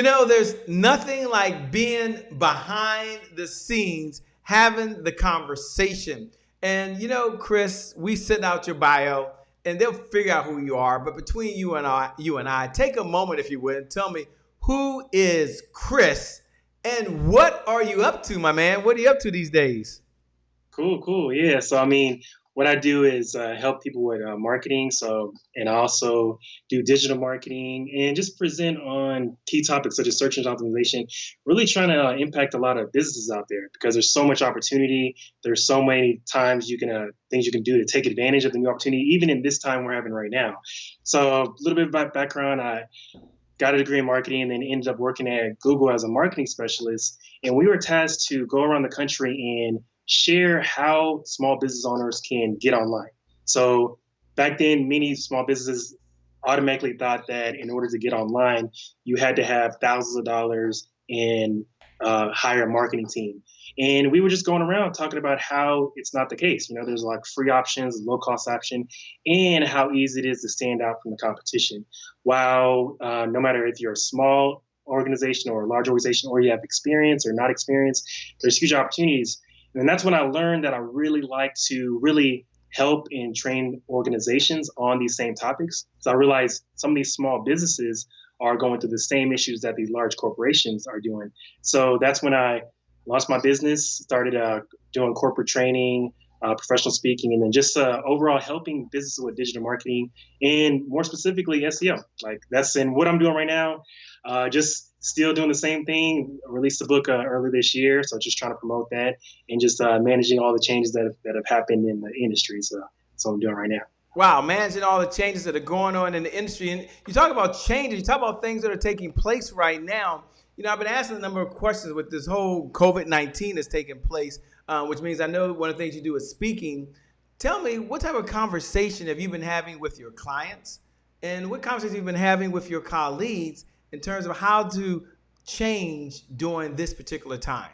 There's nothing like being behind the scenes, having the conversation. And Chris, we send out your bio and they'll figure out who you are. But between you and I, take a moment, if you would, and tell me, who is Chris and what are you up to, my man? What are you up to these days? Cool, cool. Yeah. So, I mean, what I do is help people with marketing. So, and I also do digital marketing and just present on key topics such as search engine optimization, really trying to impact a lot of businesses out there because there's so much opportunity. There's so many times things you can do to take advantage of the new opportunity, even in this time we're having right now. So, a little bit about background. I got a degree in marketing and then ended up working at Google as a marketing specialist. And we were tasked to go around the country and share how small business owners can get online. So back then, many small businesses automatically thought that in order to get online, you had to have thousands of dollars and hire a marketing team. And we were just going around talking about how it's not the case. There's like free options, low cost option, and how easy it is to stand out from the competition. While no matter if you're a small organization or a large organization, or you have experience or not experience, there's huge opportunities. And that's when I learned that I really like to really help and train organizations on these same topics. So I realized some of these small businesses are going through the same issues that these large corporations are doing. So that's when I launched my business, started doing corporate training, professional speaking, and then just overall helping businesses with digital marketing and more specifically SEO. Like that's in what I'm doing right now. Just still doing the same thing. Released a book early this year, so just trying to promote that and just managing all the changes that have happened in the industry. So that's what I'm doing right now. Wow, managing all the changes that are going on in the industry. And you talk about changes, you talk about things that are taking place right now. I've been asking a number of questions with this whole COVID-19 that's taking place, which means I know one of the things you do is speaking. Tell me, what type of conversation have you been having with your clients? And what conversation have you been having with your colleagues in terms of how to change during this particular time?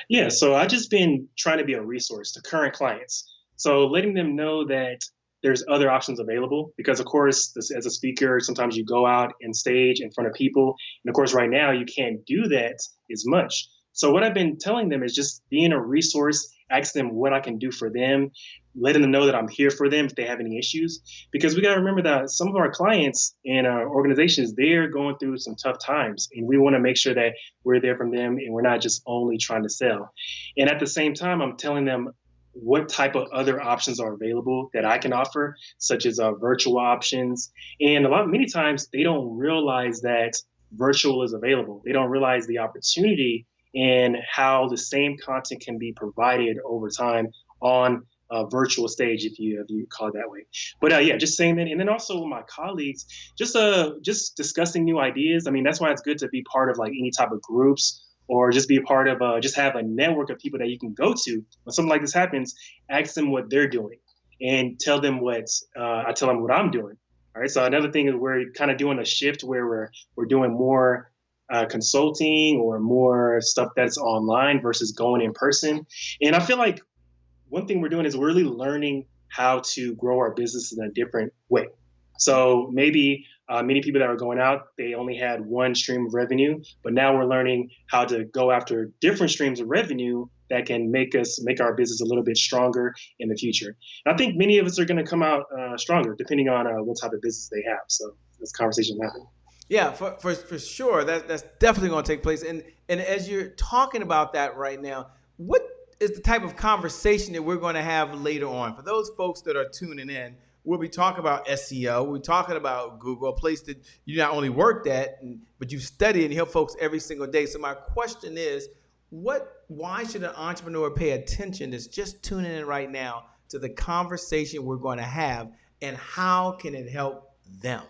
Yeah, so I just been trying to be a resource to current clients. So letting them know that there's other options available because of course as a speaker sometimes you go out and stage in front of people and of course right now you can't do that as much. So what I've been telling them is just being a resource, ask them what I can do for them, letting them know that I'm here for them if they have any issues. Because we got to remember that some of our clients and our organizations, they're going through some tough times. And we want to make sure that we're there for them and we're not just only trying to sell. And at the same time, I'm telling them what type of other options are available that I can offer, such as virtual options. And many times they don't realize that virtual is available. They don't realize the opportunity and how the same content can be provided over time on a virtual stage, if you call it that way. But yeah, just saying that, and then also with my colleagues, just discussing new ideas. I mean, that's why it's good to be part of like any type of groups or just be a part of just have a network of people that you can go to when something like this happens. Ask them what they're doing and tell them what I tell them what I'm doing. All right. So another thing is we're kind of doing a shift where we're doing more consulting or more stuff that's online versus going in person. And I feel like one thing we're doing is we're really learning how to grow our business in a different way. So maybe many people that are going out, they only had one stream of revenue, but now we're learning how to go after different streams of revenue that can make our business a little bit stronger in the future. And I think many of us are going to come out stronger depending on what type of business they have. So this conversation happening. Yeah, for sure. That's definitely going to take place. And as you're talking about that right now, what is the type of conversation that we're going to have later on? For those folks that are tuning in, we'll be talking about SEO. We're talking about Google, a place that you not only worked at, but you study and help folks every single day. So my question is, why should an entrepreneur pay attention that's just tuning in right now to the conversation we're going to have, and how can it help them?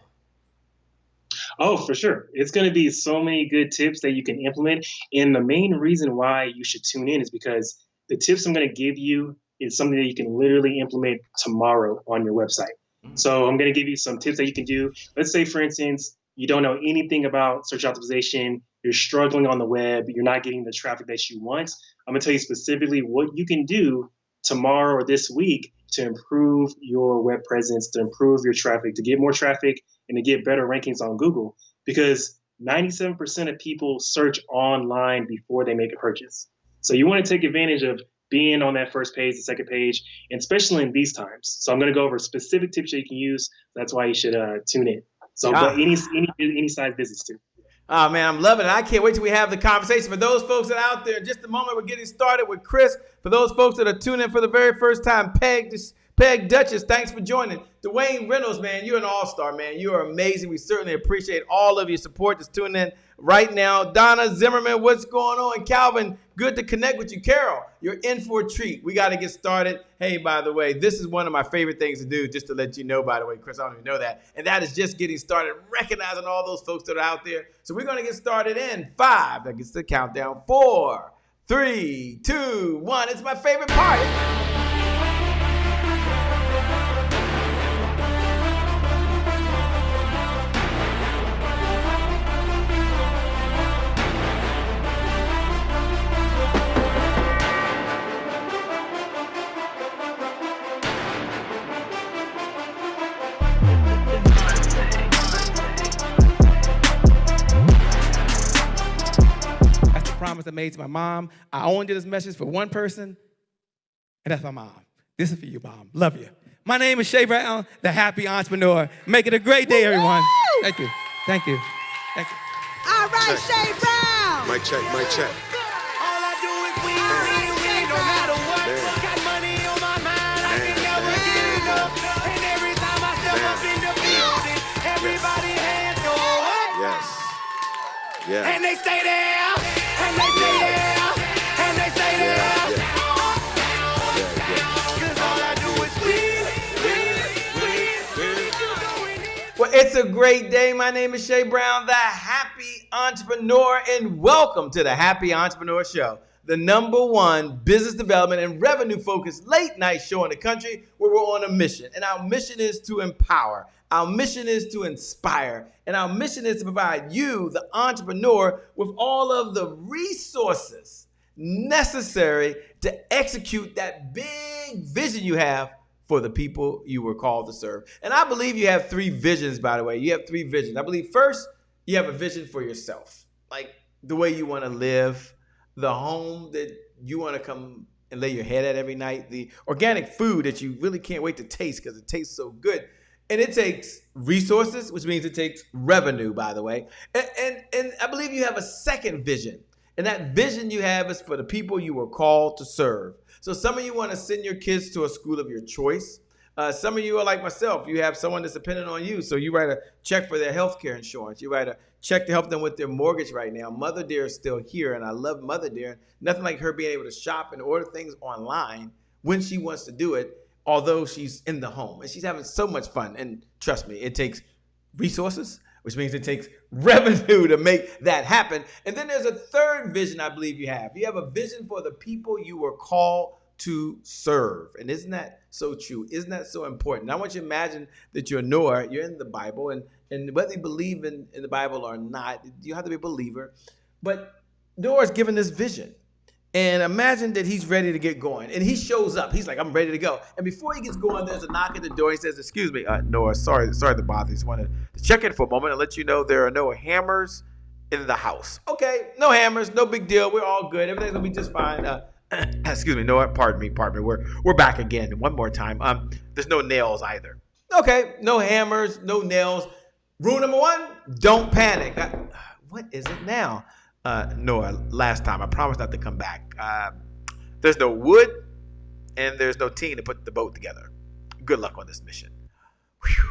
Oh, for sure. It's going to be so many good tips that you can implement. And the main reason why you should tune in is because the tips I'm going to give you is something that you can literally implement tomorrow on your website. So I'm going to give you some tips that you can do. Let's say, for instance, you don't know anything about search optimization. You're struggling on the web. You're not getting the traffic that you want. I'm going to tell you specifically what you can do tomorrow or this week to improve your web presence, to improve your traffic, to get more traffic, and to get better rankings on Google. Because 97% of people search online before they make a purchase. So you want to take advantage of being on that first page, the second page, and especially in these times. So I'm going to go over specific tips that you can use. That's why you should tune in. So, but any size business too. Oh, man, I'm loving it. I can't wait till we have the conversation. For those folks that are out there, in just a moment, we're getting started with Chris. For those folks that are tuning in for the very first time, Peg Duchess, thanks for joining. Dwayne Reynolds, man, you're an all-star, man. You are amazing. We certainly appreciate all of your support that's tuning in right now. Donna, Zimmerman, what's going on? Calvin, good to connect with you. Carol, you're in for a treat. We got to get started. Hey, by the way, this is one of my favorite things to do, just to let you know, by the way, Chris, I don't even know that. And that is just getting started, recognizing all those folks that are out there. So we're going to get started in 5. That gets the countdown. 4, 3, 2, 1. It's my favorite part. Promise I made to my mom. I only did this message for one person, and that's my mom. This is for you, Mom. Love you. My name is Shay Brown, the happy entrepreneur. Make it a great day, everyone. Thank you. Thank you. Thank you. All right, Shay Brown. Mic check, mic check. All I do is win, no matter what. Got money on my mind, I can never get enough. And every time I step up in the building, everybody hands go up. Yes. Yeah. And they stay there. And they stay there, and they stay there. Cause all I do is win. Well, it's a great day. My name is Shay Brown, the happy entrepreneur, and welcome to the Happy Entrepreneur Show, the #1 business development and revenue-focused late-night show in the country where we're on a mission. And our mission is to empower. Our mission is to inspire, and our mission is to provide you, the entrepreneur, with all of the resources necessary to execute that big vision you have for the people you were called to serve. And I believe you have 3 visions, by the way. You have 3 visions. I believe first, you have a vision for yourself, like the way you want to live, the home that you want to come and lay your head at every night, the organic food that you really can't wait to taste because it tastes so good. And it takes resources, which means it takes revenue, by the way. And I believe you have a second vision. And that vision you have is for the people you were called to serve. So some of you want to send your kids to a school of your choice. Some of you are like myself. You have someone that's dependent on you. So you write a check for their health care insurance. You write a check to help them with their mortgage right now. Mother Dear is still here, and I love Mother Dear. Nothing like her being able to shop and order things online when she wants to do it, although she's in the home. And she's having so much fun. And trust me, it takes resources, which means it takes revenue to make that happen. And then there's a third vision I believe you have. You have a vision for the people you were called to serve. And isn't that so true? Isn't that so important? I want you to imagine that you're Noah, you're in the Bible, and whether you believe in the Bible or not, you have to be a believer. But Noah's given this vision. And imagine that he's ready to get going. And he shows up. He's like, I'm ready to go. And before he gets going, there's a knock at the door. He says, excuse me, Noah, sorry to bother you. Just wanted to check in for a moment and let you know there are no hammers in the house. Okay, no hammers, no big deal. We're all good. Everything's going to be just fine. Excuse me, Noah, pardon me. We're back again one more time. There's no nails either. Okay, no hammers, no nails. Rule number 1, don't panic. What is it now? Noah, last time, I promised not to come back. There's no wood and there's no team to put the boat together. Good luck on this mission. Whew.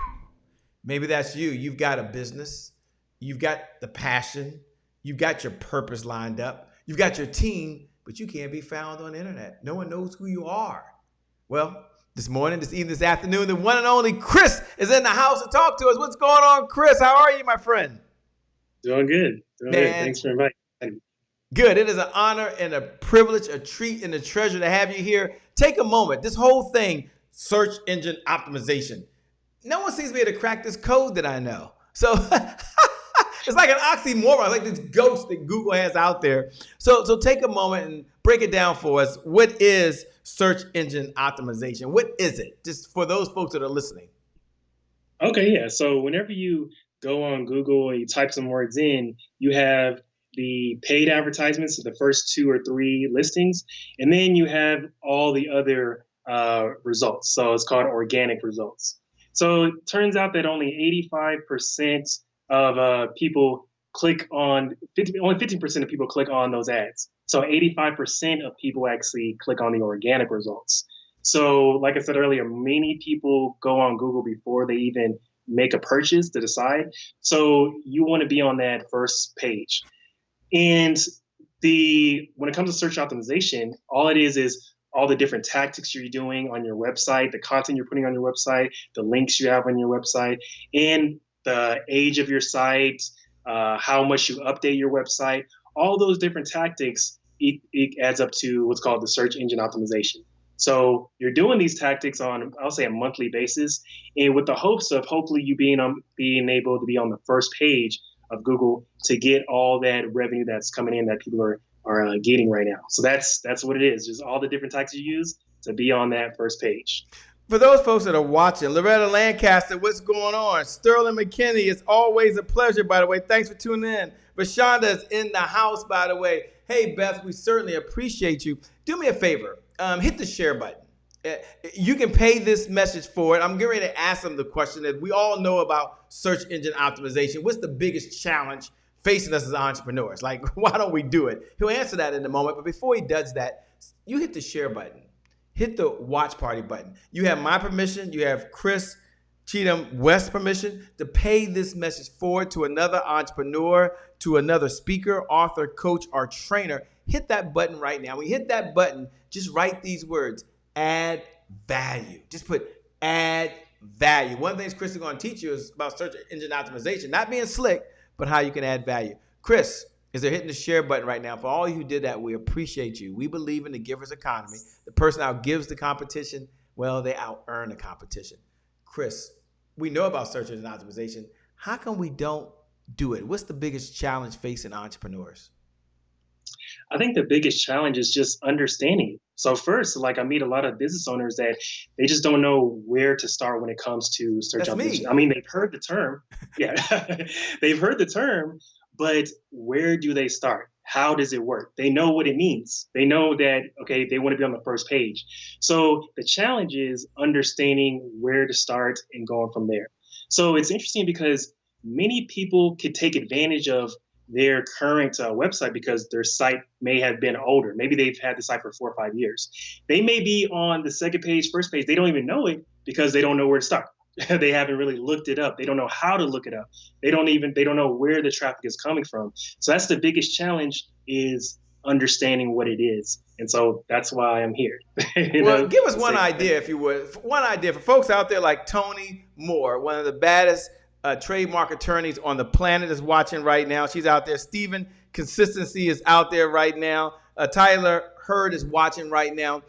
Maybe that's you. You've got a business. You've got the passion. You've got your purpose lined up. You've got your team, but you can't be found on the internet. No one knows who you are. Well, this morning, this evening, this afternoon, the one and only Chris is in the house to talk to us. What's going on, Chris? How are you, my friend? Doing good. Good. Thanks for inviting me. Good. It is an honor and a privilege, a treat, and a treasure to have you here. Take a moment. This whole thing, search engine optimization. No one seems to be able to crack this code that I know. So it's like an oxymoron, like this ghost that Google has out there. So take a moment and break it down for us. What is search engine optimization? What is it? Just for those folks that are listening. Okay, yeah. So whenever you go on Google and you type some words in, you have the paid advertisements, so the first 2 or 3 listings, and then you have all the other results. So it's called organic results. So it turns out that only 85% of people click on, only 15% of people click on those ads. So 85% of people actually click on the organic results. So like I said earlier, many people go on Google before they even make a purchase to decide. So you want to be on that first page. And when it comes to search optimization, all it is all the different tactics you're doing on your website, the content you're putting on your website, the links you have on your website, and the age of your site, how much you update your website. All those different tactics, it adds up to what's called the search engine optimization. So you're doing these tactics on, I'll say, a monthly basis, and with the hopes of hopefully you being able to be on the first page of Google to get all that revenue that's coming in that people are getting right now. So that's what it is. Just all the different tactics you use to be on that first page. For those folks that are watching, Loretta Lancaster, what's going on? Sterling McKinney, it's always a pleasure, by the way. Thanks for tuning in. Rashonda is in the house, by the way. Hey, Beth, we certainly appreciate you. Do me a favor. Hit the share button. You can pay this message forward. I'm getting ready to ask them the question that we all know about search engine optimization. What's the biggest challenge facing us as entrepreneurs? Like, why don't we do it? He'll answer that in a moment. But before he does that, you hit the share button. Hit the watch party button. You have my permission. You have Chris Cheetham-West permission to pay this message forward to another entrepreneur, to another speaker, author, coach, or trainer. Hit that button right now. When you hit that button, just write these words: add value. Just put add value. One of the things Chris is going to teach you is about search engine optimization, not being slick, but how you can add value. Chris, as they're hitting the share button right now, for all you who did that, we appreciate you. We believe in the giver's economy. The person out gives the competition, well, they out earn the competition. Chris, we know about search engine optimization. How come we don't do it? What's the biggest challenge facing entrepreneurs? I think the biggest challenge is just understanding. So first, like, I meet a lot of business owners that they just don't know where to start when it comes to search optimization. I mean, they've heard the term. Yeah, they've heard the term, but where do they start? How does it work? They know what it means. They know that, okay, they want to be on the first page. So the challenge is understanding where to start and going from there. So it's interesting because many people could take advantage of their current website because their site may have been older. Maybe they've had the site for 4 or 5 years. They may be on the second page, first page. They don't even know it because they don't know where to start. They haven't really looked it up. They don't know how to look it up. They don't know where the traffic is coming from. So that's the biggest challenge, is understanding what it is. And so that's why I'm here. Well, give us one idea, if you would. One idea for folks out there like Tony Moore, one of the baddest trademark attorneys on the planet, is watching right now. She's out there. Stephen Consistency is out there right now. Tyler Hurd is watching right now.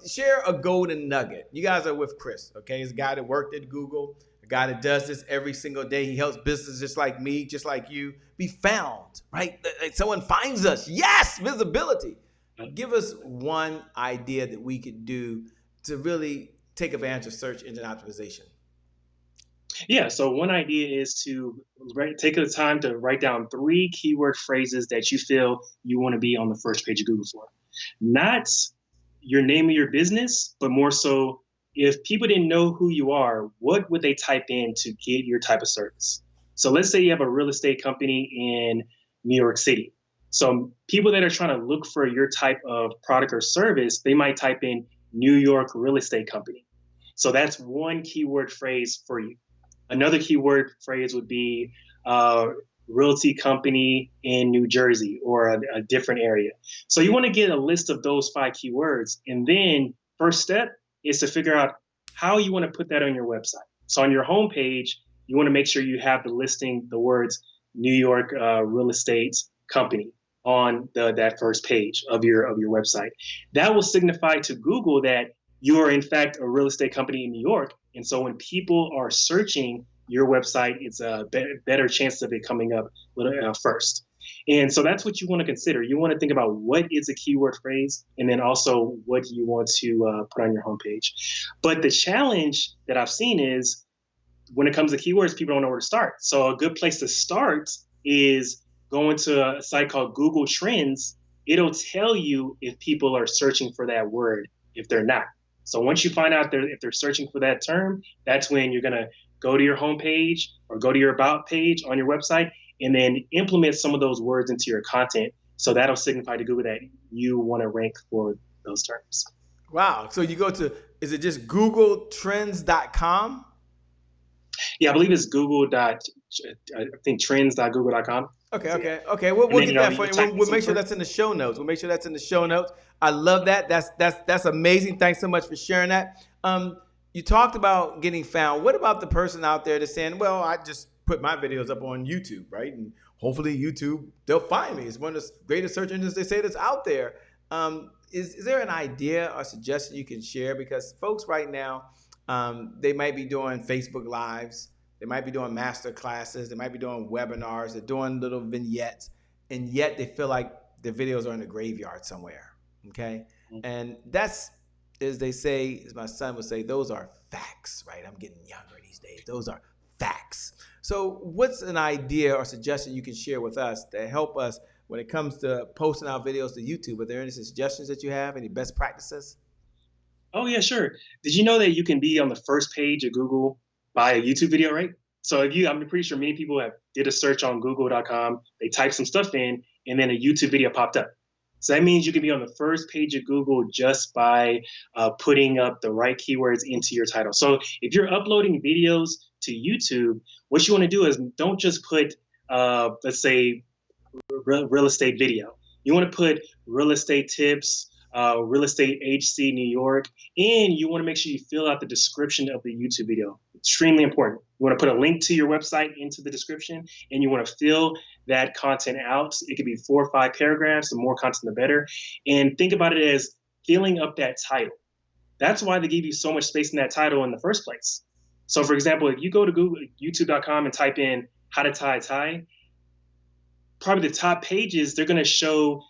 Share a golden nugget. You guys are with Chris, okay? He's a guy that worked at Google, a guy that does this every single day. He helps businesses just like me, just like you, be found, right? Like someone finds us. Yes, visibility. Give us one idea that we could do to really take advantage of search engine optimization. Yeah, so one idea is to take the time to write down 3 keyword phrases that you feel you want to be on the first page of Google for. Not your name of your business, but more so, if people didn't know who you are, what would they type in to get your type of service? So let's say you have a real estate company in New York City. So people that are trying to look for your type of product or service, they might type in New York real estate company. So that's one keyword phrase for you. Another keyword phrase would be realty company in New Jersey or a different area. So you want to get a list of those 5 keywords. And then first step is to figure out how you want to put that on your website. So on your homepage, you want to make sure you have the listing, the words New York real estate company on that first page of your website. That will signify to Google that you are in fact a real estate company in New York. And so when people are searching your website, it's a better chance of it coming up first. And so that's what you want to consider. You want to think about what is a keyword phrase, and then also what you want to put on your homepage. But the challenge that I've seen is when it comes to keywords, people don't know where to start. So a good place to start is going to a site called Google Trends. It'll tell you if people are searching for that word, if they're not. So once you find out if they're searching for that term, that's when you're going to go to your homepage or go to your about page on your website and then implement some of those words into your content. So that'll signify to Google that you want to rank for those terms. Wow. So you go to, is it just googletrends.com? Yeah, I believe it's trends.google.com. Okay. We'll get that for you. We'll make sure that's in the show notes. I love that. That's amazing. Thanks so much for sharing that. You talked about getting found. What about the person out there that's saying, well, I just put my videos up on YouTube, right? And hopefully YouTube, they'll find me. It's one of the greatest search engines they say that's out there. Is there an idea or suggestion you can share? Because folks right now, they might be doing Facebook Lives. They might be doing master classes. They might be doing webinars. They're doing little vignettes. And yet they feel like their videos are in the graveyard somewhere. Okay. And that's, as they say, as my son would say, those are facts, right? I'm getting younger these days. Those are facts. So what's an idea or suggestion you can share with us to help us when it comes to posting our videos to YouTube? Are there any suggestions that you have? Any best practices? Oh, yeah, sure. Did you know that you can be on the first page of Google by a YouTube video, right? So I'm pretty sure many people did a search on google.com, they typed some stuff in, and then a YouTube video popped up. So that means you can be on the first page of Google just by putting up the right keywords into your title. So if you're uploading videos to YouTube, what you want to do is don't just put, let's say, real estate video. You want to put real estate tips, real estate HC New York, and you want to make sure you fill out the description of the YouTube video. Extremely important. You want to put a link to your website into the description, and you want to fill that content out. It could be 4 or 5 paragraphs. The more content, the better. And think about it as filling up that title. That's why they give you so much space in that title in the first place. So, for example, if you go to Google, YouTube.com and type in how to tie a tie, probably the top pages, they're going to show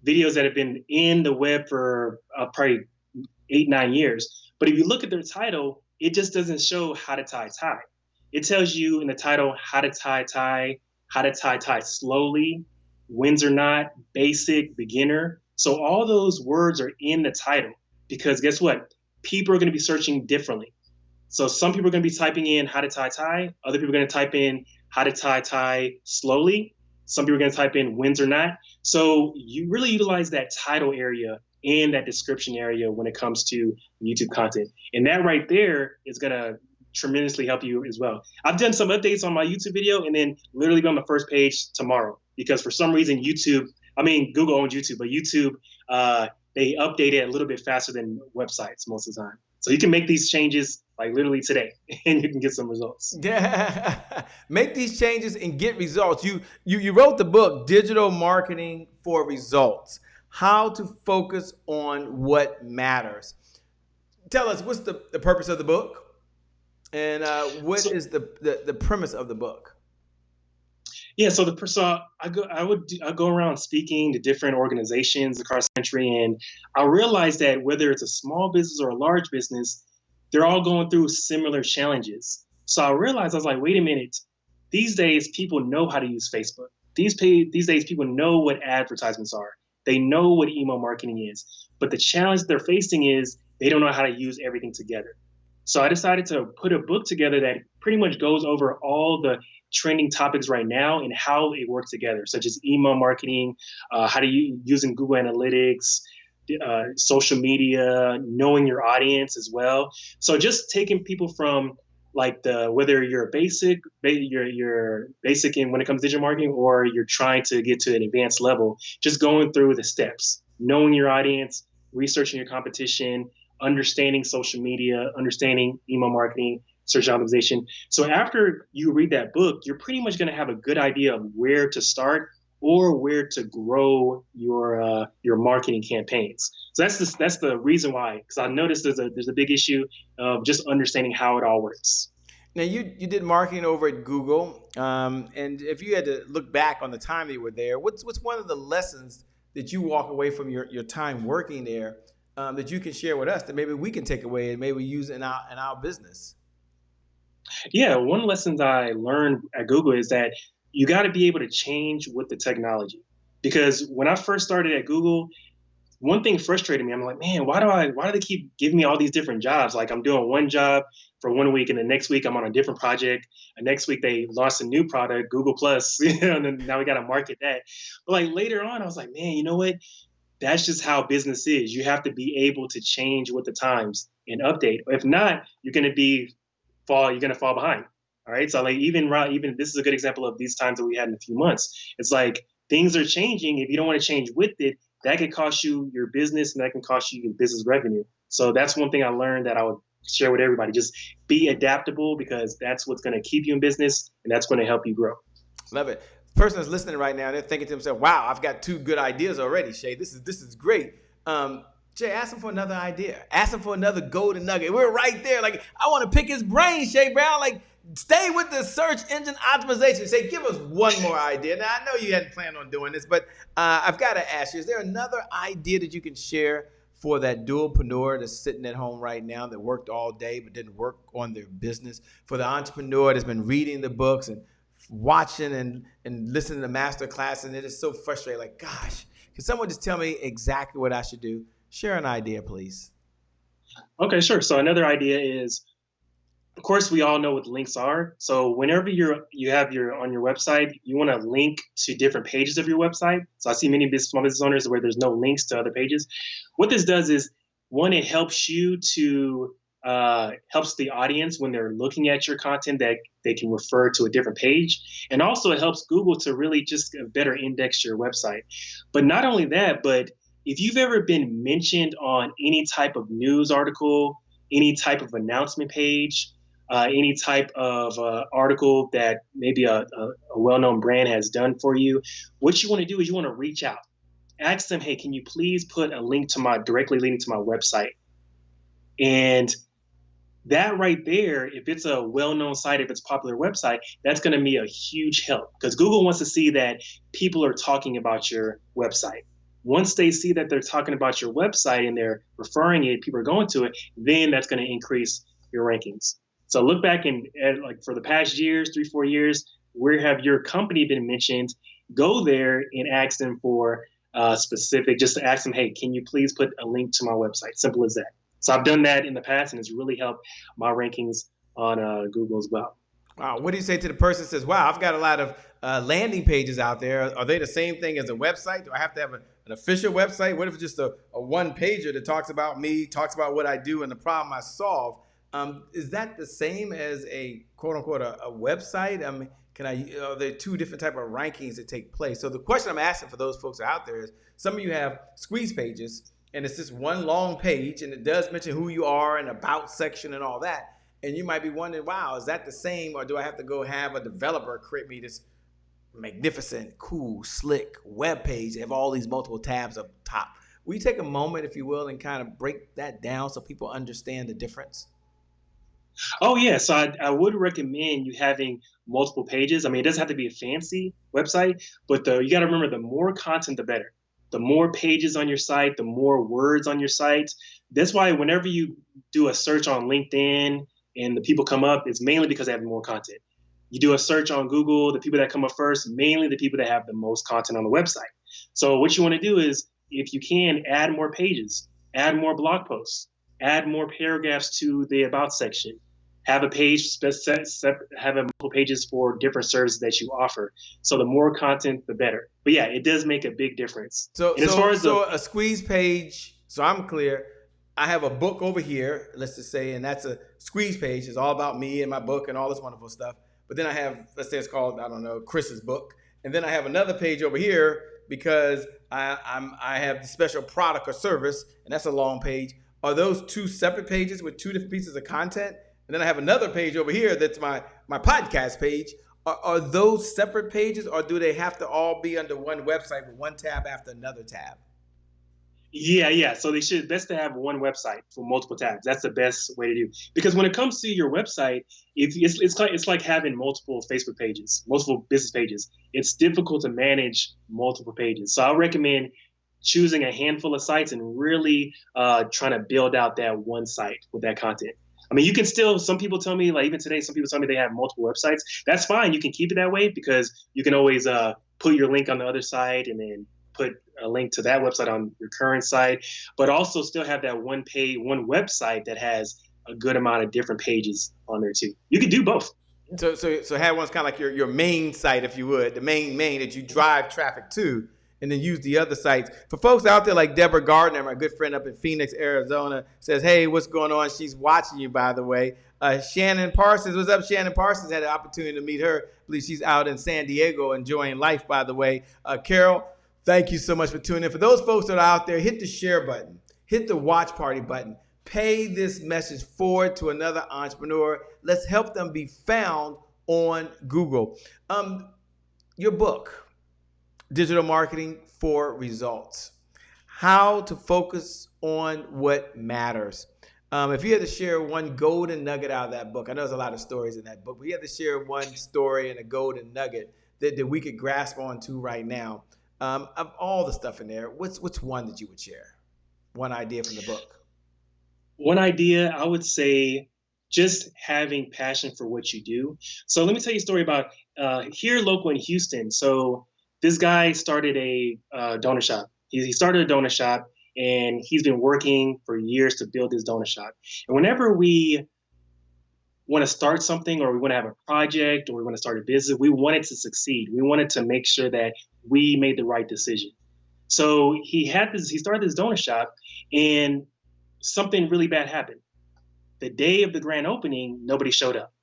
videos that have been in the web for probably 8-9 years. But if you look at their title, it just doesn't show how to tie a tie. It tells you in the title how to tie a tie, how to tie a tie slowly, wins or not, basic, beginner. So all those words are in the title because guess what? People are going to be searching differently. So some people are going to be typing in how to tie a tie. Other people are going to type in how to tie a tie slowly. Some people are going to type in wins or not. So you really utilize that title area and that description area when it comes to YouTube content. And that right there is going to tremendously help you as well. I've done some updates on my YouTube video and then literally be on the first page tomorrow because for some reason Google owns YouTube, but YouTube, they update it a little bit faster than websites most of the time. So you can make these changes like literally today and you can get some results. Yeah, make these changes and get results. You wrote the book, Digital Marketing for Results, how to focus on what matters. Tell us, what's the purpose of the book and what is the premise of the book? Yeah, so I go around speaking to different organizations across the country, and I realized that whether it's a small business or a large business, they're all going through similar challenges. So I realized, I was like, wait a minute, these days people know how to use Facebook. These days people know what advertisements are. They know what email marketing is. But the challenge they're facing is they don't know how to use everything together. So I decided to put a book together that pretty much goes over all the trending topics right now and how it works together, such as email marketing, how to using Google Analytics, social media, knowing your audience as well. So just taking people from like whether you're basic in when it comes to digital marketing or you're trying to get to an advanced level, just going through the steps, knowing your audience, researching your competition, understanding social media, understanding email marketing, search optimization. So after you read that book, you're pretty much going to have a good idea of where to start or where to grow your marketing campaigns. So that's the reason why, because I noticed there's a big issue of just understanding how it all works. Now you did marketing over at Google, and if you had to look back on the time that you were there, what's one of the lessons that you walk away from your time working there that you can share with us that maybe we can take away and maybe use in our business? Yeah, one lesson I learned at Google is that you got to be able to change with the technology. Because when I first started at Google, one thing frustrated me. I'm like, man, why do they keep giving me all these different jobs? Like I'm doing one job for one week, and the next week I'm on a different project. And next week they launched a new product, Google Plus, and then now we got to market that. But like later on, I was like, man, you know what? That's just how business is. You have to be able to change with the times and update. If not, you're gonna fall behind. All right. So like even this is a good example of these times that we had in a few months. It's like things are changing. If you don't want to change with it, that could cost you your business and that can cost you your business revenue. So that's one thing I learned that I would share with everybody. Just be adaptable because that's what's going to keep you in business and that's going to help you grow. Love it. The person that's listening right now, they're thinking to themselves, wow, I've got two good ideas already, Shay. This is great. Jay, ask him for another idea. Ask him for another golden nugget. We're right there. Like, I want to pick his brain, Shay Brown. Like, stay with the search engine optimization. Say, give us one more idea. Now, I know you hadn't planned on doing this, but I've got to ask you, is there another idea that you can share for that dualpreneur that's sitting at home right now that worked all day but didn't work on their business? For the entrepreneur that's been reading the books and watching and listening to master class, and it is so frustrating. Like, gosh, can someone just tell me exactly what I should do? Share an idea, please. Okay, sure. So another idea is, of course, we all know what links are. So whenever you have your on your website, you want to link to different pages of your website. So I see many small business owners where there's no links to other pages. What this does is, one, it helps you to helps the audience when they're looking at your content that they can refer to a different page. And also it helps Google to really just better index your website. But not only that, but if you've ever been mentioned on any type of news article, any type of announcement page, any type of article that maybe a well-known brand has done for you, what you want to do is you want to reach out. Ask them, hey, can you please put a link to directly leading to my website? And that right there, if it's a well-known site, if it's a popular website, that's going to be a huge help because Google wants to see that people are talking about your website. Once they see that they're talking about your website and they're referring it, people are going to it, then that's going to increase your rankings. So look back at like for the past years, 3-4 years, where have your company been mentioned? Go there and ask them for specific, just to ask them, hey, can you please put a link to my website? Simple as that. So I've done that in the past, and it's really helped my rankings on Google as well. Wow. What do you say to the person that says, wow, I've got a lot of landing pages out there. Are they the same thing as a website? Do I have to have an official website? What if it's just a one-pager that talks about me, talks about what I do and the problem I solve? Is that the same as a quote-unquote a website? I mean, are there two different type of rankings that take place? So the question I'm asking for those folks out there is, some of you have squeeze pages, and it's just one long page, and it does mention who you are and about section and all that. And you might be wondering, wow, is that the same, or do I have to go have a developer create me this magnificent, cool, slick web page that have all these multiple tabs up top? Will you take a moment, if you will, and kind of break that down so people understand the difference? Oh, yeah. So I would recommend you having multiple pages. I mean, it doesn't have to be a fancy website, but you got to remember, the more content, the better. The more pages on your site, the more words on your site. That's why whenever you do a search on LinkedIn and the people come up, it's mainly because they have more content. You do a search on Google, the people that come up first, mainly the people that have the most content on the website. So what you want to do is, if you can, add more pages, add more blog posts, add more paragraphs to the about section. Have a page, have multiple pages for different services that you offer. So the more content, the better. But yeah, it does make a big difference. So a squeeze page, so I'm clear, I have a book over here, let's just say, and that's a squeeze page. It's all about me and my book and all this wonderful stuff. But then I have, let's say it's called, I don't know, Chris's book. And then I have another page over here because I have the special product or service, and that's a long page. Are those two separate pages with two different pieces of content? And then I have another page over here that's my podcast page. Are those separate pages, or do they have to all be under one website with one tab after another tab? Yeah. So they should best to have one website for multiple tabs. That's the best way to do. Because when it comes to your website, it's like having multiple Facebook pages, multiple business pages. It's difficult to manage multiple pages. So I recommend choosing a handful of sites and really trying to build out that one site with that content. I mean, you can still, some people tell me, like even today, some people tell me they have multiple websites. That's fine. You can keep it that way because you can always put your link on the other side and then put a link to that website on your current site, but also still have that one website that has a good amount of different pages on there too. You can do both. So have one's kind of like your main site, if you would, the main that you drive traffic to, and then use the other sites. For folks out there like Deborah Gardner, my good friend up in Phoenix, Arizona, says, hey, what's going on? She's watching you, by the way. Shannon Parsons, what's up? Shannon Parsons had an opportunity to meet her. I believe she's out in San Diego enjoying life, by the way. Carol, thank you so much for tuning in. For those folks that are out there, hit the share button, hit the watch party button. Pay this message forward to another entrepreneur. Let's help them be found on Google. Your book, Digital Marketing for Results. How to focus on what matters. If you had to share one golden nugget out of that book, I know there's a lot of stories in that book, but you had to share one story and a golden nugget that we could grasp onto right now. Of all the stuff in there, what's one that you would share? One idea from the book. One idea, I would say just having passion for what you do. So let me tell you a story about here local in Houston. So this guy started a donut shop. He started a donut shop, and he's been working for years to build this donut shop. And whenever we want to start something or we want to have a project or we want to start a business, we want it to succeed. We wanted to make sure that we made the right decision. So he started this donut shop, and something really bad happened. The day of the grand opening, nobody showed up.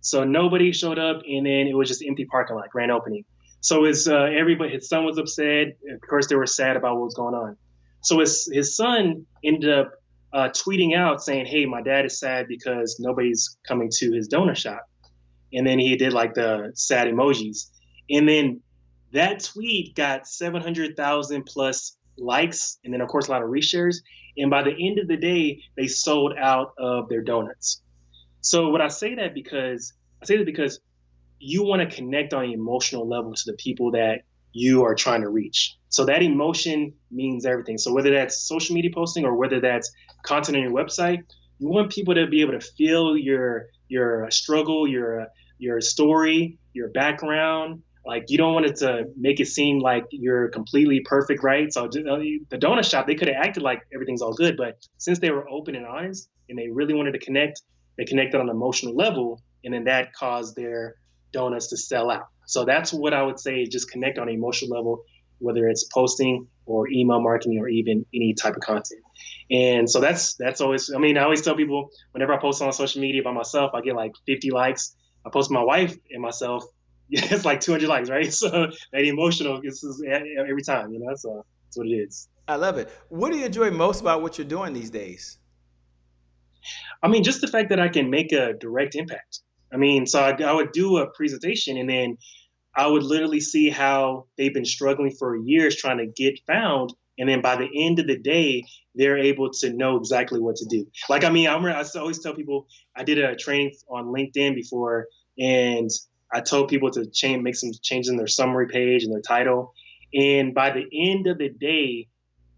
So nobody showed up, and then it was just empty parking lot, grand opening. So his son was upset. Of course, they were sad about what was going on. So his son ended up tweeting out saying, hey, my dad is sad because nobody's coming to his donut shop. And then he did like the sad emojis. And then that tweet got 700,000 plus likes, and then of course a lot of reshares. And by the end of the day, they sold out of their donuts. So I say that because you want to connect on an emotional level to the people that you are trying to reach. So that emotion means everything. So whether that's social media posting or whether that's content on your website, you want people to be able to feel your struggle, your story, your background. Like, you don't want it to make it seem like you're completely perfect, right? So the donut shop, they could have acted like everything's all good, but since they were open and honest and they really wanted to connect, they connected on an emotional level, and then that caused their donuts to sell out. So that's what I would say, is just connect on an emotional level, whether it's posting or email marketing or even any type of content. And so that's always, I mean, I always tell people whenever I post on social media by myself, I get like 50 likes. I post my wife and myself, it's like 200 likes, right? So that emotional is every time, so that's what it is. I love it. What do you enjoy most about what you're doing these days? I mean, just the fact that I can make a direct impact. I mean, so I would do a presentation, and then I would literally see how they've been struggling for years trying to get found. And then by the end of the day, they're able to know exactly what to do. Like, I mean, I always tell people, I did a training on LinkedIn before, and I told people to make some changes in their summary page and their title. And by the end of the day,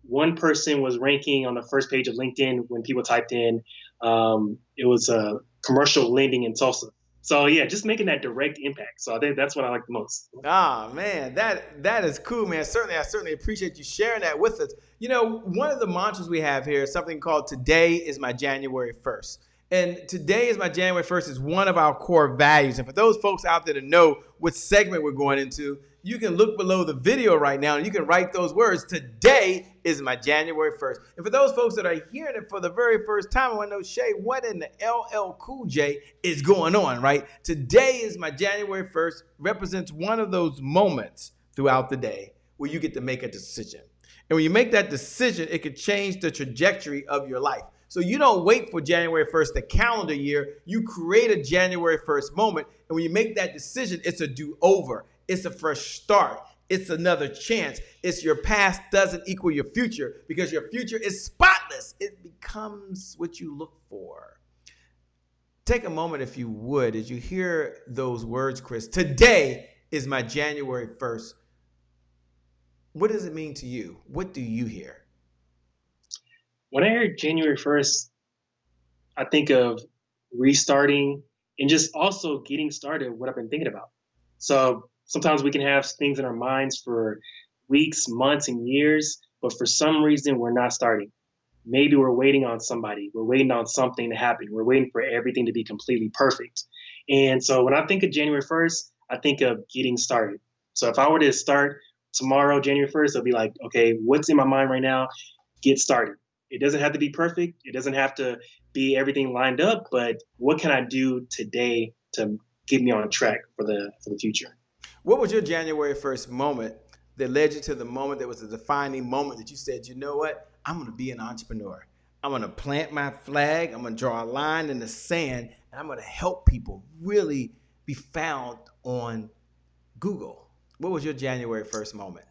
one person was ranking on the first page of LinkedIn when people typed in, it was a commercial lending in Tulsa. So yeah, just making that direct impact. So I think that's what I like the most. Ah, man, that is cool, man. I certainly appreciate you sharing that with us. One of the mantras we have here is something called "Today is my January 1st." And today is my January 1st is one of our core values. And for those folks out there to know what segment we're going into, you can look below the video right now and you can write those words. Today is my January 1st. And for those folks that are hearing it for the very first time, I want to know, Shay, what in the LL Cool J is going on, right? Today is my January 1st represents one of those moments throughout the day where you get to make a decision. And when you make that decision, it could change the trajectory of your life. So you don't wait for January 1st, the calendar year. You create a January 1st moment. And when you make that decision, it's a do-over. It's a fresh start. It's another chance. It's your past doesn't equal your future because your future is spotless. It becomes what you look for. Take a moment, if you would, as you hear those words, Chris. Today is my January 1st. What does it mean to you? What do you hear? When I heard January 1st, I think of restarting and just also getting started what I've been thinking about. So sometimes we can have things in our minds for weeks, months, and years, but for some reason we're not starting. Maybe we're waiting on somebody. We're waiting on something to happen. We're waiting for everything to be completely perfect. And so when I think of January 1st, I think of getting started. So if I were to start tomorrow, January 1st, it'll be like, okay, what's in my mind right now? Get started. It doesn't have to be perfect. It doesn't have to be everything lined up, but what can I do today to get me on track for the future? What was your January 1st moment that led you to the moment that was the defining moment that you said, you know what? I'm going to be an entrepreneur. I'm going to plant my flag. I'm going to draw a line in the sand, and I'm going to help people really be found on Google. What was your January 1st moment?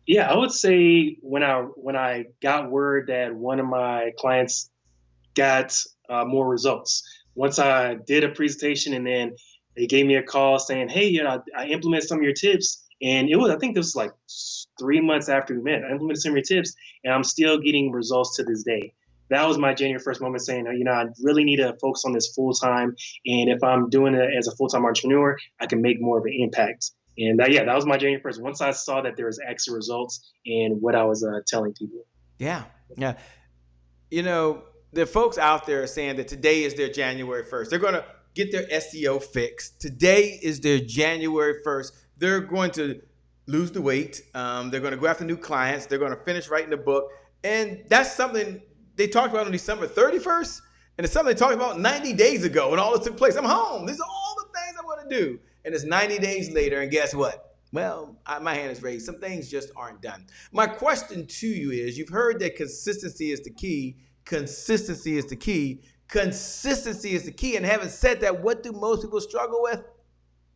Yeah, I would say when I got word that one of my clients got more results. Once I did a presentation and then they gave me a call saying, hey, I implemented some of your tips. And I think this was like 3 months after we met. I implemented some of your tips and I'm still getting results to this day. That was my January 1st moment saying, I really need to focus on this full time. And if I'm doing it as a full-time entrepreneur, I can make more of an impact. And that was my January 1st. Once I saw that there was extra results in what I was telling people. Yeah. Yeah. There are folks out there saying that today is their January 1st. They're going to get their SEO fixed. Today is their January 1st. They're going to lose the weight. They're going to go after new clients. They're going to finish writing the book. And that's something they talked about on December 31st. And it's something they talked about 90 days ago when all this took place. I'm home. These are all the things I want to do. And it's 90 days later. And guess what? Well, my hand is raised. Some things just aren't done. My question to you is, you've heard that consistency is the key. Consistency is the key. Consistency is the key. And having said that, what do most people struggle with?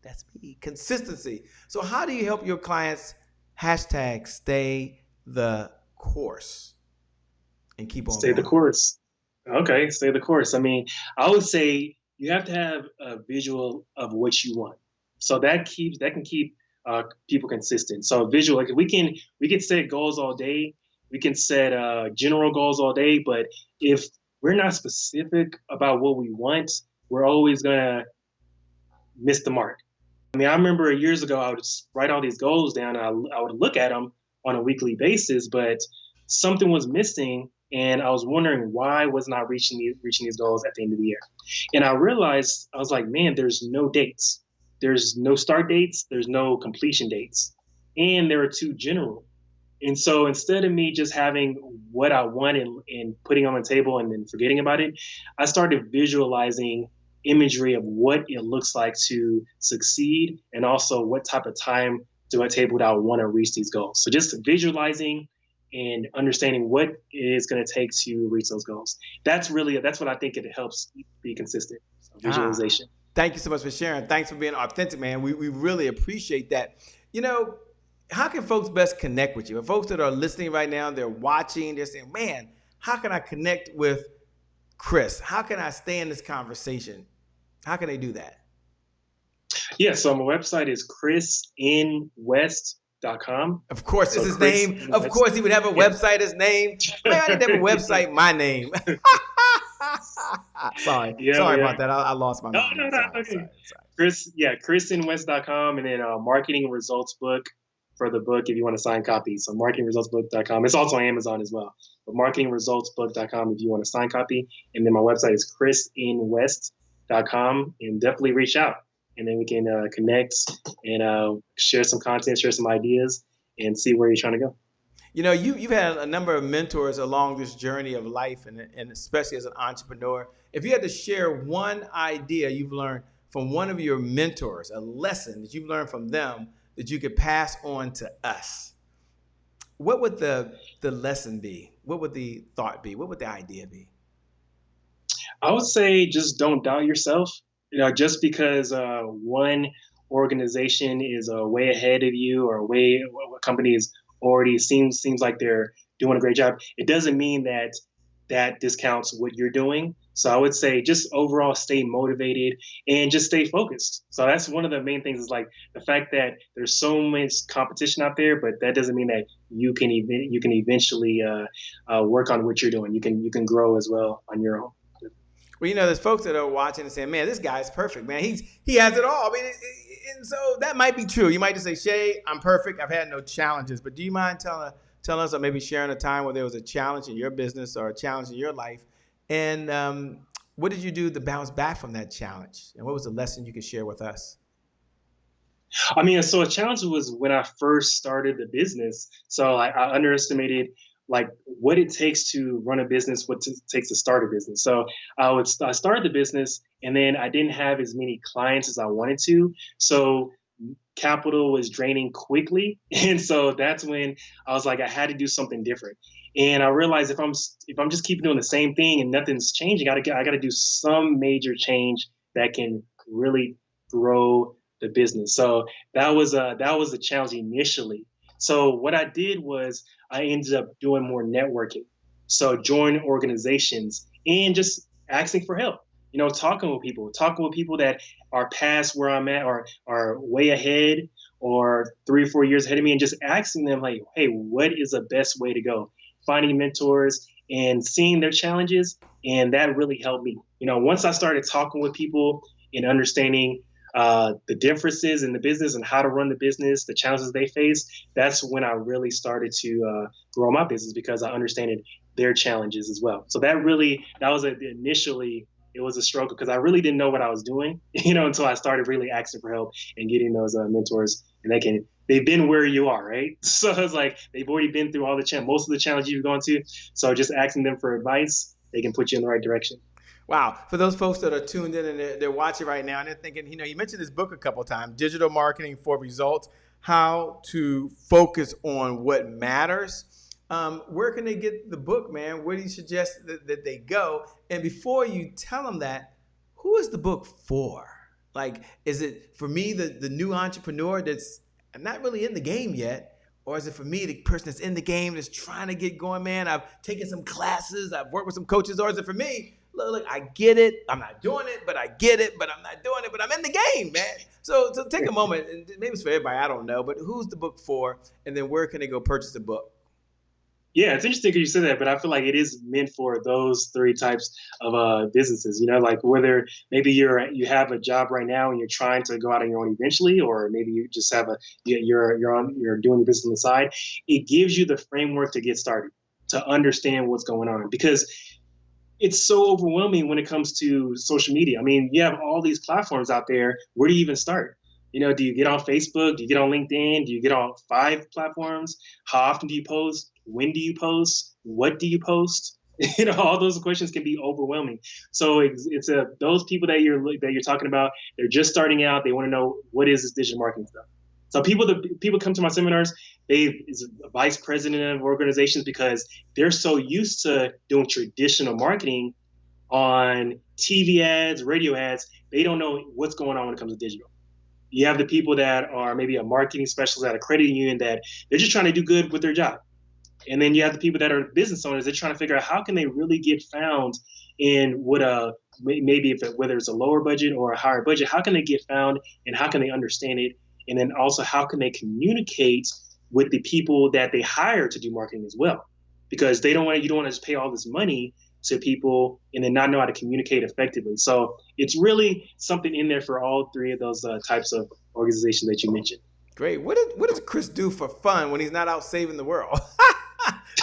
That's me. Consistency. So how do you help your clients #stay the course and keep on Stay going? the course. Okay, stay the course. I mean, I would say you have to have a visual of what you want. So that can keep people consistent. So visual, like we can set goals all day. We can set general goals all day, but if we're not specific about what we want, we're always gonna miss the mark. I mean, I remember years ago, I would just write all these goals down. I would look at them on a weekly basis, but something was missing, and I was wondering why wasn't I reaching these goals at the end of the year. And I realized, I was like, man, there's no dates. There's no start dates. There's no completion dates, and they were too general. And so instead of me just having what I want and putting on the table and then forgetting about it, I started visualizing imagery of what it looks like to succeed and also what type of time do I table that I want to reach these goals. So just visualizing and understanding what it is going to take to reach those goals. That's what I think it helps be consistent. So visualization. Thank you so much for sharing. Thanks for being authentic, man. We really appreciate that. How can folks best connect with you? And folks that are listening right now, they're watching, they're saying, man, how can I connect with Chris? How can I stay in this conversation? How can they do that? Yeah, so my website is chrisinwest.com. Of course, it's his name. Of course, he would have a website, his name. Man, I didn't have a website, my name. Sorry about that. I lost my mind. No. Sorry. chrisinwest.com, and then marketing results book for the book if you want to sign copy. So marketingresultsbook.com. It's also on Amazon as well. But marketingresultsbook.com if you want to sign copy. And then my website is chrisinwest.com, and definitely reach out. And then we can connect and share some content, share some ideas, and see where you're trying to go. You've had a number of mentors along this journey of life, and especially as an entrepreneur. If you had to share one idea you've learned from one of your mentors, a lesson that you've learned from them that you could pass on to us, what would the lesson be? What would the thought be? What would the idea be? I would say just don't doubt yourself. Just because one organization is way ahead of you, or a company is already seems like they're doing a great job, it doesn't mean that discounts what you're doing. So I would say just overall stay motivated and just stay focused. So that's one of the main things, is like the fact that there's so much competition out there, but that doesn't mean that you can eventually work on what you're doing. You can grow as well on your own. Well, there's folks that are watching and saying, "Man, this guy's perfect, man. He has it all." I mean, and so that might be true. You might just say, "Shay, I'm perfect. I've had no challenges." But do you mind telling us, or maybe sharing a time where there was a challenge in your business or a challenge in your life, and what did you do to bounce back from that challenge, and what was the lesson you could share with us? I mean, so a challenge was when I first started the business. So I underestimated like what it takes to run a business, what it takes to start a business. So I started the business, and then I didn't have as many clients as I wanted to. So capital was draining quickly, and so that's when I was like, I had to do something different. And I realized if I'm just keep doing the same thing and nothing's changing, I got to do some major change that can really grow the business. So that was a challenge initially. So what I did was I ended up doing more networking. So join organizations and just asking for help. Talking with people that are past where I'm at or are way ahead or 3 or 4 years ahead of me, and just asking them like, hey, what is the best way to go? Finding mentors and seeing their challenges. And that really helped me. Once I started talking with people and understanding the differences in the business and how to run the business, the challenges they face, that's when I really started to grow my business because I understood their challenges as well. So that was initially, it was a struggle because I really didn't know what I was doing, until I started really asking for help and getting those mentors. And they've been where you are, right? So it's like they've already been through most of the challenges you've gone to. So just asking them for advice, they can put you in the right direction. Wow. For those folks that are tuned in and they're watching right now and they're thinking, you mentioned this book a couple of times, Digital Marketing for Results, How to Focus on What Matters. Where can they get the book, man? Where do you suggest that they go? And before you tell them that, who is the book for? Like, is it for me, the new entrepreneur that's not really in the game yet? Or is it for me, the person that's in the game that's trying to get going, man? I've taken some classes, I've worked with some coaches. Or is it for me? Look, I get it. I'm not doing it, but I get it, but I'm not doing it, but I'm in the game, man. So take a moment, and maybe it's for everybody, I don't know, but who's the book for? And then where can they go purchase the book? Yeah, it's interesting because you said that, but I feel like it is meant for those 3 types of businesses. Like whether maybe you have a job right now and you're trying to go out on your own eventually, or maybe you just have you're doing your business on the side. It gives you the framework to get started, to understand what's going on, because it's so overwhelming when it comes to social media. I mean, you have all these platforms out there. Where do you even start? Do you get on Facebook? Do you get on LinkedIn? Do you get on 5 platforms? How often do you post? When do you post? What do you post? All those questions can be overwhelming. So it's those people that you're talking about. They're just starting out. They want to know, what is this digital marketing stuff. So people come to my seminars. Is a vice president of organizations because they're so used to doing traditional marketing on TV ads, radio ads. They don't know what's going on when it comes to digital. You have the people that are maybe a marketing specialist at a credit union that they're just trying to do good with their job. And then you have the people that are business owners. They're trying to figure out how can they really get found in whether it's a lower budget or a higher budget, how can they get found and how can they understand it? And then also how can they communicate with the people that they hire to do marketing as well? Because you don't want to just pay all this money to people and then not know how to communicate effectively. So it's really something in there for all 3 of those types of organizations that you mentioned. Great. What does Chris do for fun when he's not out saving the world?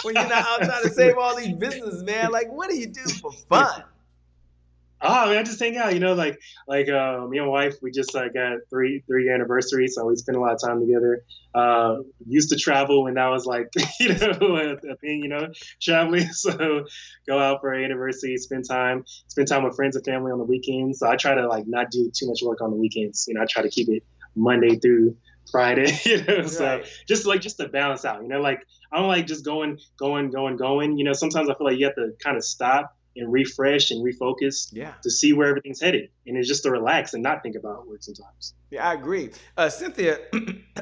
When you're not out trying to save all these businesses, man, like what do you do for fun? Oh, man, I just hang out, like me and my wife, we just got 3-year anniversary, so we spend a lot of time together. Used to travel when that was like, a thing, traveling. So go out for our anniversary, spend time with friends and family on the weekends. So I try to not do too much work on the weekends. I try to keep it Monday through Friday, So Right. just to balance out, I don't like just going. Sometimes I feel like you have to kind of stop and refresh and refocus to see where everything's headed. And it's just to relax and not think about work sometimes. Yeah, I agree. Cynthia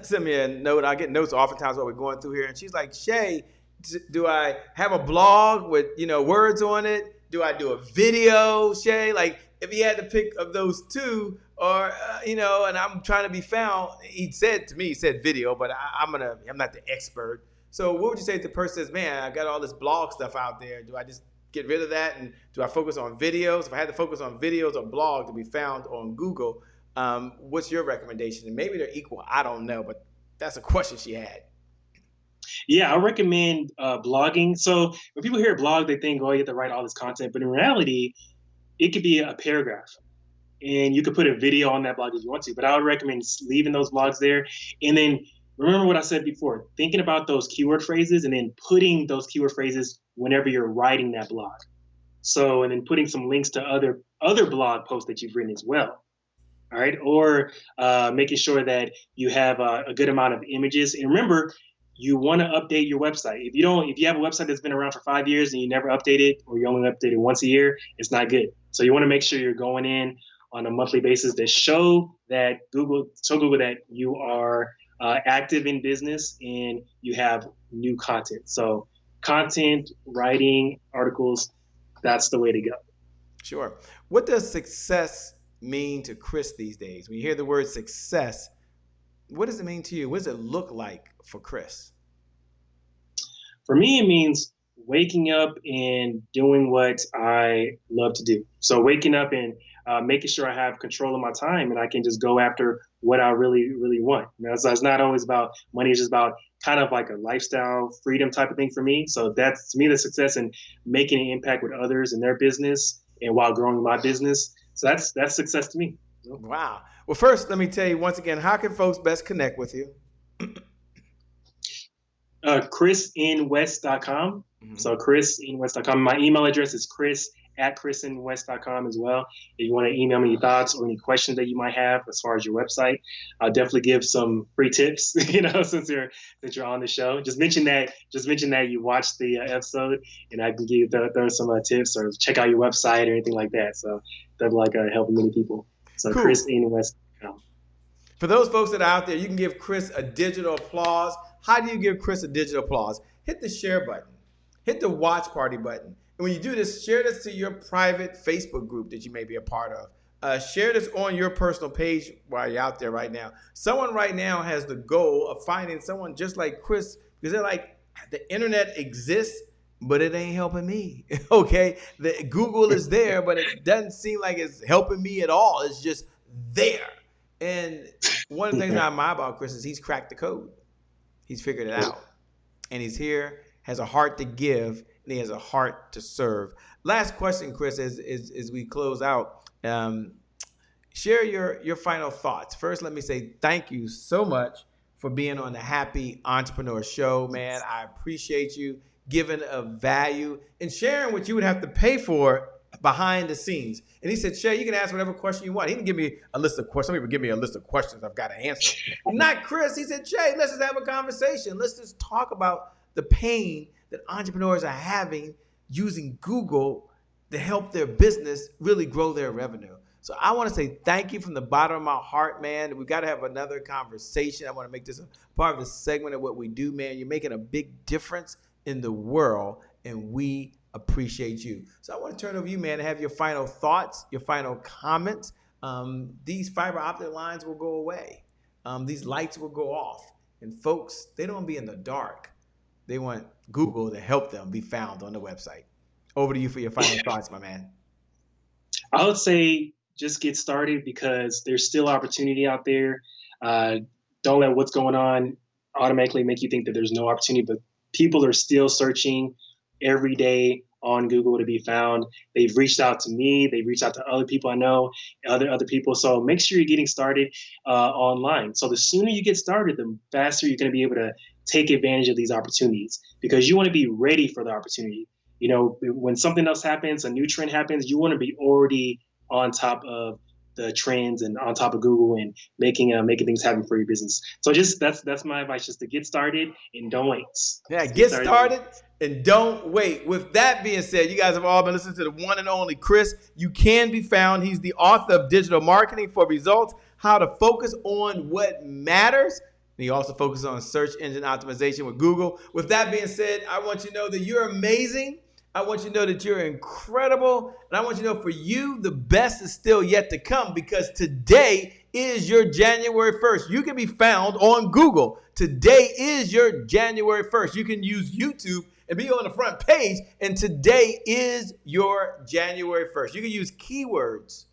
sent me a note. I get notes oftentimes while we're going through here. And she's like, Shay, do I have a blog with, words on it? Do I do a video, Shay? Like if he had to pick of those 2 or, and I'm trying to be found, he said video, but I'm not the expert. So what would you say if the person says, man, I got all this blog stuff out there. Do I just get rid of that? And do I focus on videos? If I had to focus on videos or blog to be found on Google, what's your recommendation? And maybe they're equal. I don't know, but that's a question she had. Yeah, I recommend blogging. So when people hear blog, they think, oh, you have to write all this content. But in reality, it could be a paragraph. And you could put a video on that blog if you want to. But I would recommend leaving those blogs there. And then remember what I said before, thinking about those keyword phrases and then putting those keyword phrases whenever you're writing that blog. So, and then putting some links to other blog posts that you've written as well. All right. Or making sure that you have a good amount of images. And remember, you want to update your website. If you have a website that's been around for 5 years and you never update it, or you only update it once a year, it's not good. So you want to make sure you're going in on a monthly basis to show Google that you are active in business and you have new content. So content, writing, articles, that's the way to go. Sure. What does success mean to Chris these days? When you hear the word success, what does it mean to you? What does it look like for Chris? For me, it means waking up and doing what I love to do. So waking up and making sure I have control of my time and I can just go after what I really, really want. So it's not always about money. It's just about kind of like a lifestyle freedom type of thing for me. So that's, to me, the success in making an impact with others in their business and while growing my business. So that's success to me. Wow. Well, first, let me tell you once again, how can folks best connect with you? ChrisInWest.com. Mm-hmm. So ChrisInWest.com. My email address is chris@chrisinwest.com as well. If you want to email me your thoughts or any questions that you might have as far as your website, I'll definitely give some free tips, since you're on the show. Just mention that you watched the episode and I can give you throw some tips or check out your website or anything like that. So that's like helping many people. So cool. ChrisInWest.com. For those folks that are out there, you can give Chris a digital applause. How do you give Chris a digital applause? Hit the share button. Hit the watch party button. And when you do this, share this to your private Facebook group that you may be a part of. Share this on your personal page while you're out there right now. Someone right now has the goal of finding someone just like Chris, because they're like, the internet exists, but it ain't helping me. Okay? The Google is there, but it doesn't seem like it's helping me at all. It's just there. And one of the things I admire about Chris is he's cracked the code. He's figured it out. And he's here, has a heart to give, and he has a heart to serve. Last question, Chris, as we close out. Share your final thoughts. First, let me say thank you so much for being on the Happy Entrepreneur Show, man. I appreciate you giving a value and sharing what you would have to pay for behind the scenes. And he said, Shay, you can ask whatever question you want. He didn't give me a list of questions. Some people give me a list of questions I've got to answer. Not Chris. He said, Shay, let's just have a conversation. Let's just talk about the pain that entrepreneurs are having using Google to help their business really grow their revenue. So I want to say thank you from the bottom of my heart, man. We've got to have another conversation. I want to make this a part of the segment of what we do, man. You're making a big difference in the world, and we appreciate you. So I want to turn over to you, man, and have your final thoughts, your final comments. These fiber optic lines will go away. These lights will go off. And folks, they don't want to be in the dark. They want Google to help them be found on the website. Over to you for your final thoughts, my man. I would say just get started because there's still opportunity out there. Don't let what's going on automatically make you think that there's no opportunity, but people are still searching every day on Google to be found. They've reached out to me. They've reached out to other people I know, other people. So make sure you're getting started online. So the sooner you get started, the faster you're going to be able to take advantage of these opportunities because you want to be ready for the opportunity. When something else happens, a new trend happens, you want to be already on top of the trends and on top of Google and making things happen for your business. So just that's my advice, just to get started and don't wait. Yeah, get started and don't wait. With that being said, you guys have all been listening to the one and only Chris. You can be found. He's the author of Digital Marketing for Results, How to Focus on What Matters. And he also focuses on search engine optimization with Google. With that being said, I want you to know that you're amazing. I want you to know that you're incredible. And I want you to know for you, the best is still yet to come because today is your January 1st. You can be found on Google. Today is your January 1st. You can use YouTube and be on the front page, and today is your January 1st. You can use keywords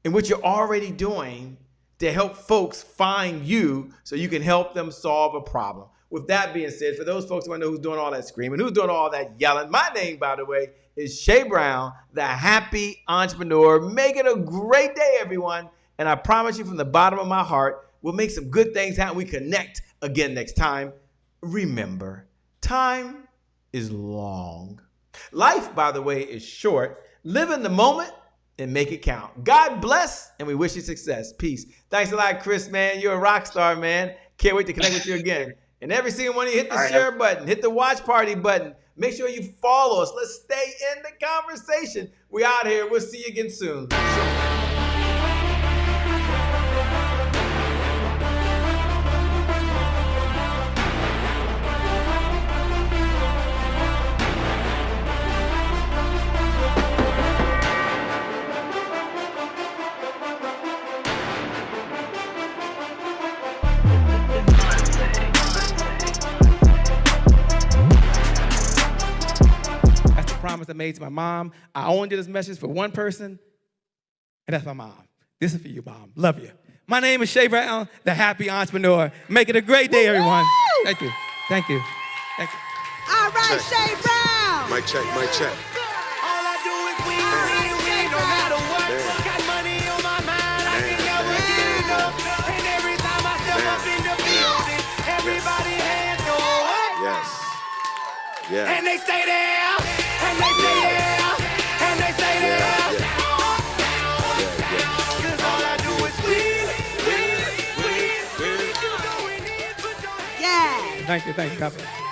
in what you're already doing to help folks find you so you can help them solve a problem. With that being said, for those folks who want to know who's doing all that screaming, who's doing all that yelling, my name, by the way, is Shay Brown, the happy entrepreneur. Make it a great day, everyone. And I promise you from the bottom of my heart, we'll make some good things happen. We connect again next time. Remember, time is long. Life, by the way, is short. Live in the moment and make it count. God bless, and we wish you success. Peace. Thanks a lot, Chris, man. You're a rock star, man. Can't wait to connect with you again. And every single one of you, hit the share button, hit the watch party button. Make sure you follow us. Let's stay in the conversation. We out here. We'll see you again soon. Promise I made to my mom. I only did this message for one person, and that's my mom. This is for you, Mom. Love you. My name is Shay Brown, the happy entrepreneur. Make it a great day, everyone. Thank you. Thank you. Thank you. All right, Shay Brown. Mic check, mic check. All I do is win, no matter what. Got money on my mind, I can never get enough. And every time I step up in the building, everybody hands go up. Yes. Yeah. And they stay there, and they stay there, and they stay there. Cause all I do is win. Yeah. Thank you. God bless.